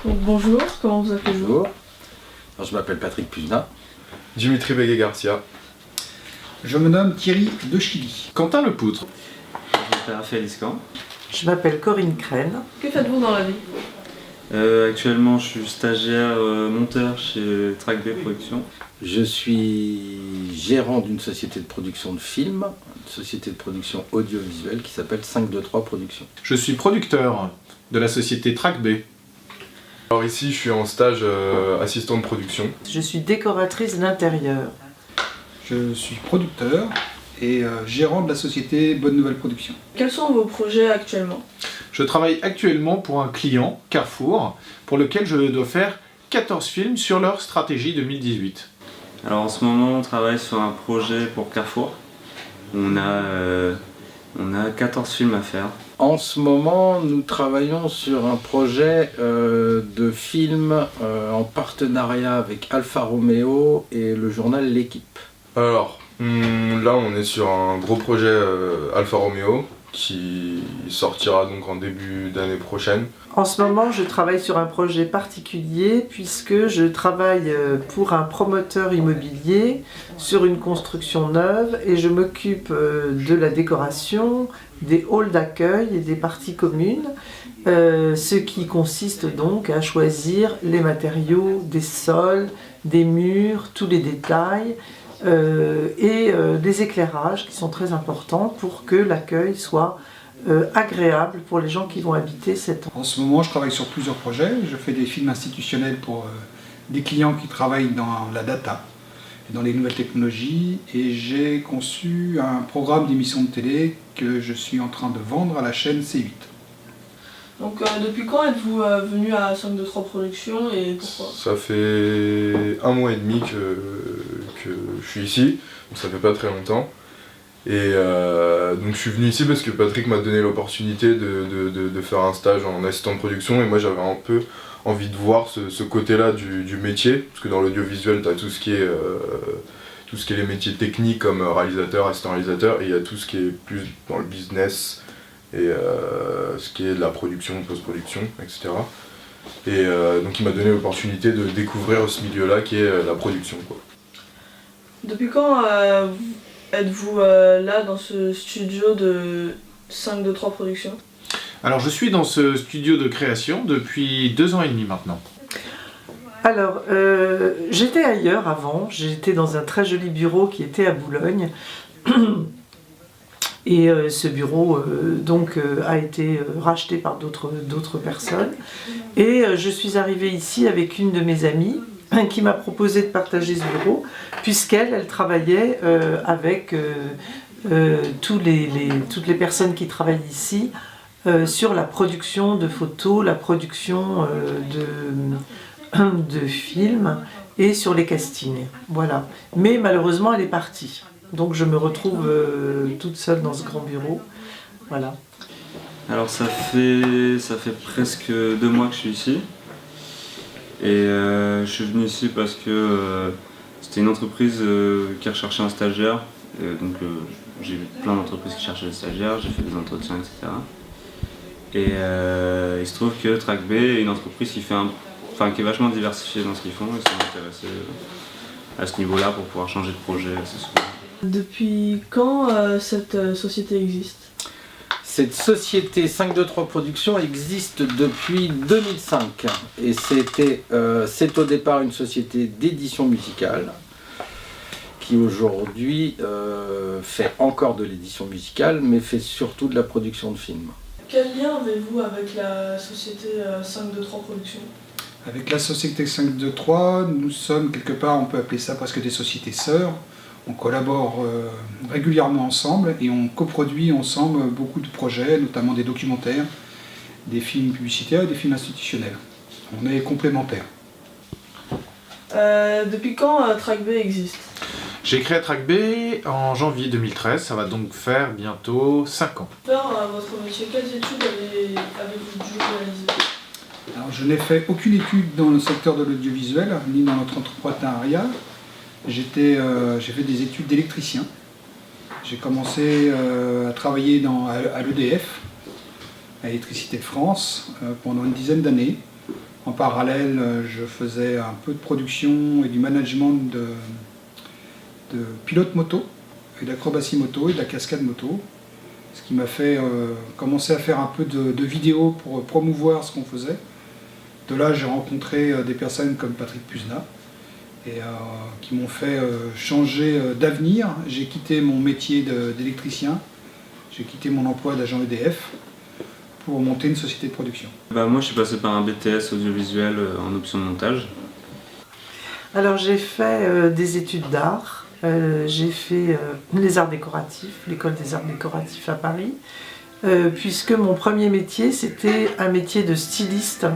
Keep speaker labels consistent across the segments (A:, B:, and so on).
A: Donc, bonjour, comment vous appelez-vous?
B: Bonjour, alors, je m'appelle Patrick Puzna.
C: Dimitri Bégué-Garcia.
D: Je me nomme Thierry De Chili.
C: Quentin Lepoutre.
E: Je m'appelle Raphaël Iscan.
F: Je m'appelle Corinne Crène.
A: Que faites-vous dans la vie?
E: Actuellement, je suis stagiaire monteur chez Track B Productions.
B: Je suis gérant d'une société de production de films, une société de production audiovisuelle qui s'appelle 523 Productions.
C: Je suis producteur de la société Track B. Alors ici, je suis en stage assistant de production.
F: Je suis décoratrice d'intérieur.
D: Je suis producteur et gérant de la société Bonne Nouvelle Production.
A: Quels sont vos projets actuellement?
C: Je travaille actuellement pour un client, Carrefour, pour lequel je dois faire 14 films sur leur stratégie 2018.
E: Alors en ce moment, on travaille sur un projet pour Carrefour. On a 14 films à faire.
B: En ce moment, nous travaillons sur un projet de film en partenariat avec Alfa Romeo et le journal L'Équipe.
C: Alors, là on est sur un gros projet Alfa Romeo qui sortira donc en début d'année prochaine.
F: En ce moment, je travaille sur un projet particulier puisque je travaille pour un promoteur immobilier sur une construction neuve et je m'occupe de la décoration, des halls d'accueil et des parties communes, ce qui consiste donc à choisir les matériaux, des sols, des murs, tous les détails, et des éclairages qui sont très importants pour que l'accueil soit agréable pour les gens qui vont habiter cet endroit.
D: En ce moment, je travaille sur plusieurs projets. Je fais des films institutionnels pour des clients qui travaillent dans la data et dans les nouvelles technologies. Et j'ai conçu un programme d'émission de télé que je suis en train de vendre à la chaîne C8.
A: Donc depuis quand êtes-vous venu à 523 Productions et pourquoi?
C: Ça fait 1 mois et demi que je suis ici, donc ça fait pas très longtemps. Et donc je suis venu ici parce que Patrick m'a donné l'opportunité de faire un stage en assistant de production et moi j'avais un peu envie de voir ce côté-là du métier, parce que dans l'audiovisuel tu as tout ce qui est les métiers techniques comme réalisateur, assistant réalisateur, et il y a tout ce qui est plus dans le business et ce qui est de la production, post-production, etc. Et donc il m'a donné l'opportunité de découvrir ce milieu-là qui est la production, quoi.
A: Depuis quand êtes-vous là dans ce studio de 523 Productions?
G: Alors je suis dans ce studio de création depuis 2 ans et demi maintenant.
F: Alors, j'étais ailleurs avant, j'étais dans un très joli bureau qui était à Boulogne. Et ce bureau a été racheté par d'autres personnes. Et je suis arrivée ici avec une de mes amies qui m'a proposé de partager ce bureau, puisqu'elle travaillait avec toutes les personnes qui travaillent ici sur la production de photos, la production de films et sur les castings. Voilà. Mais malheureusement, elle est partie. Donc je me retrouve toute seule dans ce grand bureau. Voilà.
E: Alors ça fait presque 2 mois que je suis ici. Et je suis venu ici parce que c'était une entreprise qui recherchait un stagiaire. Donc j'ai vu plein d'entreprises qui cherchaient des stagiaires, j'ai fait des entretiens, etc. Et il se trouve que Track B est une entreprise qui est vachement diversifiée dans ce qu'ils font, et ça m'intéressait à ce niveau-là pour pouvoir changer de projet assez souvent.
A: Depuis quand cette société existe?
B: Cette société 523 Productions existe depuis 2005 et c'est au départ une société d'édition musicale qui aujourd'hui fait encore de l'édition musicale mais fait surtout de la production de films.
A: Quel lien avez-vous avec la société 523 Productions?
D: Avec la société 523, nous sommes quelque part, on peut appeler ça presque des sociétés sœurs. On collabore régulièrement ensemble et on coproduit ensemble beaucoup de projets, notamment des documentaires, des films publicitaires et des films institutionnels. On est complémentaires.
A: Depuis quand Track B existe?
G: J'ai créé Track B en janvier 2013, ça va donc faire bientôt 5 ans.
A: Pour faire votre métier, quelles études avez-vous dû réaliser?
D: Alors, je n'ai fait aucune étude dans le secteur de l'audiovisuel, ni dans notre entrepreneuriat. J'ai fait des études d'électricien. J'ai commencé à travailler à l'EDF, à Électricité de France, pendant une dizaine d'années. En parallèle, je faisais un peu de production et du management de pilote moto, et d'acrobatie moto et de la cascade moto. Ce qui m'a fait commencer à faire un peu de vidéos pour promouvoir ce qu'on faisait. De là, j'ai rencontré des personnes comme Patrick Puzna, et qui m'ont fait changer d'avenir. J'ai quitté mon métier d'électricien, j'ai quitté mon emploi d'agent EDF pour monter une société de production.
E: Moi je suis passé par un BTS audiovisuel en option de montage.
F: Alors j'ai fait des études d'art, j'ai fait les arts décoratifs, l'école des arts décoratifs à Paris, puisque mon premier métier c'était un métier de styliste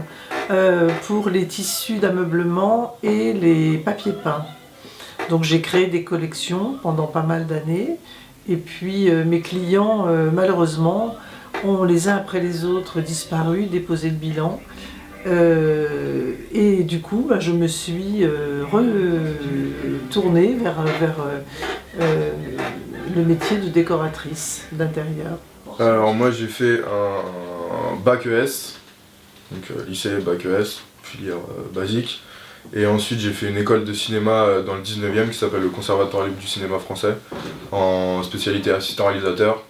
F: pour les tissus d'ameublement et les papiers peints. Donc j'ai créé des collections pendant pas mal d'années, et puis mes clients malheureusement ont les uns après les autres disparu, déposé le bilan. Et du coup, je me suis retournée vers le métier de décoratrice d'intérieur.
C: Alors moi j'ai fait un bac ES, donc lycée, bac ES, filière basique. Et ensuite j'ai fait une école de cinéma dans le 19e qui s'appelle le Conservatoire libre du cinéma français, en spécialité assistant réalisateur.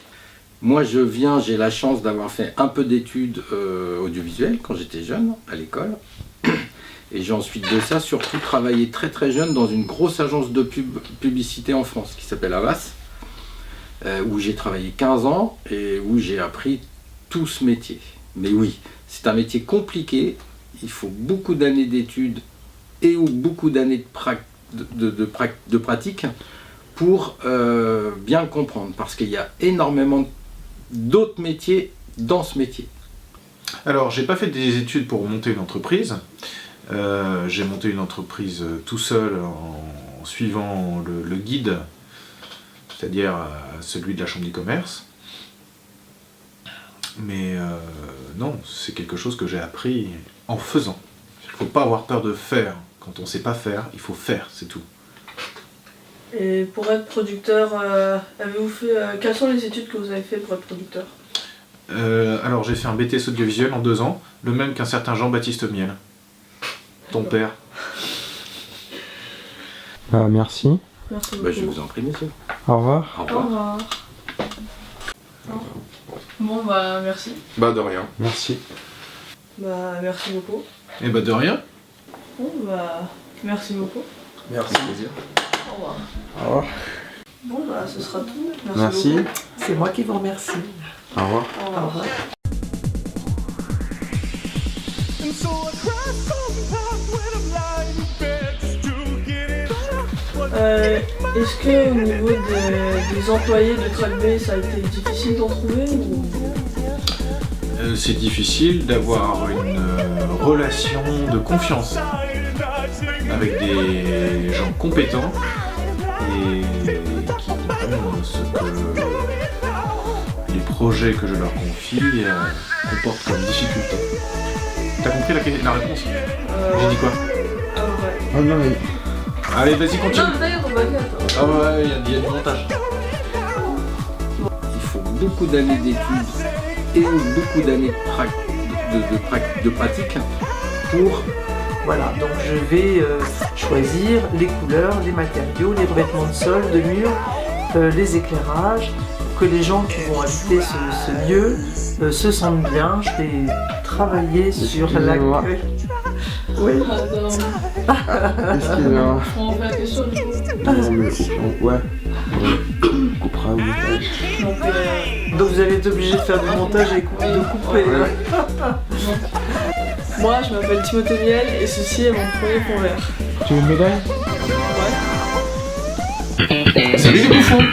B: Moi j'ai la chance d'avoir fait un peu d'études audiovisuelles quand j'étais jeune à l'école. Et j'ai ensuite de ça surtout travaillé très très jeune dans une grosse agence de publicité en France qui s'appelle Havas, où j'ai travaillé 15 ans et où j'ai appris tout ce métier. Mais oui, c'est un métier compliqué, il faut beaucoup d'années d'études et ou beaucoup d'années de pratique pour bien le comprendre, parce qu'il y a énormément d'autres métiers dans ce métier.
G: Alors, j'ai pas fait des études pour monter une entreprise. J'ai monté une entreprise tout seul en suivant le guide, c'est-à-dire celui de la Chambre du commerce. Mais non, c'est quelque chose que j'ai appris en faisant. Il ne faut pas avoir peur de faire. Quand on ne sait pas faire, il faut faire, c'est tout.
A: Et pour être producteur, avez-vous fait quelles sont les études que vous avez fait pour être producteur?
G: Alors j'ai fait un BTS audiovisuel en 2 ans, le même qu'un certain Jean-Baptiste Miel. Ton père.
H: Merci.
A: Merci beaucoup.
B: Je vous en prie, monsieur.
H: Au revoir.
B: Au
A: Au
B: revoir.
A: revoir. Bon merci.
C: De rien.
H: Merci.
A: Merci beaucoup.
G: Eh de rien.
A: Bon merci beaucoup.
B: Merci. Plaisir.
A: Au revoir.
H: Au revoir.
A: Bon ce sera tout.
H: Merci.
A: Beaucoup.
F: C'est moi qui vous remercie.
H: Au revoir.
A: Au
F: Au
A: revoir.
F: revoir.
A: Est-ce que au niveau des employés de Track B, ça a été difficile d'en trouver ou...
G: C'est difficile d'avoir une relation de confiance avec des gens compétents et qui comprennent ce que les projets que je leur confie comportent comme difficulté. T'as compris la réponse? J'ai dit quoi?
A: ouais.
H: Oh non, mais...
G: Allez, vas-y, continue.
A: Non, d'ailleurs, on va dire, attends.
G: Ah ouais, il y a du montage.
B: Il faut beaucoup d'années d'études et beaucoup d'années de pratique pour...
F: Voilà, donc je vais choisir les couleurs, les matériaux, les revêtements de sol, de mur, les éclairages, pour que les gens qui vont habiter ce lieu se sentent bien. Je vais travailler sur l'accueil. Oui.
H: Excusez-moi.
A: On fait la question du coup.
H: Non, mais ouais. On coupera au montage.
A: Donc,
F: Donc vous allez être obligé de faire du montage et de couper.
H: Ouais.
A: moi, je m'appelle Timothée Miel et ceci est mon premier fond vert.
H: Tu veux une médaille?
A: Ouais.
G: Salut les bouffons.